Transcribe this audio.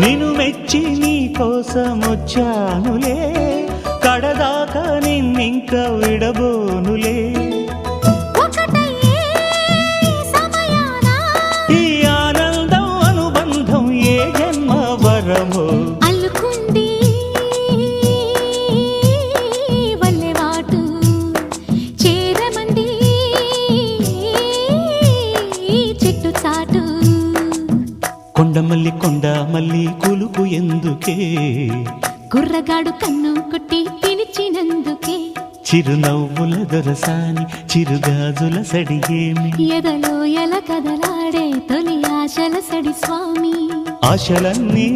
నిన్ను మెచ్చి నీ కోసం వచ్చానులే, కడదాకా నిన్నింక విడబోనులే. ఈ ఆనందం అనుబంధం ఏ జన్మ వరమో అల్లుకుంది వల్లెవాటు చేరమంది చెట్టు చాటు. కొండమల్లి కొండమల్లి కులుకు ఎందుకే, కుర్రగాడు కన్ను కొట్టి పిలిచినందుకే. చిరునవ్వుల దొరసాని చిరుగాజుల సడిగేమి, ఎదలో ఎల కదలాడే తొలి ఆశల సడి స్వామి. ఆశలన్నీ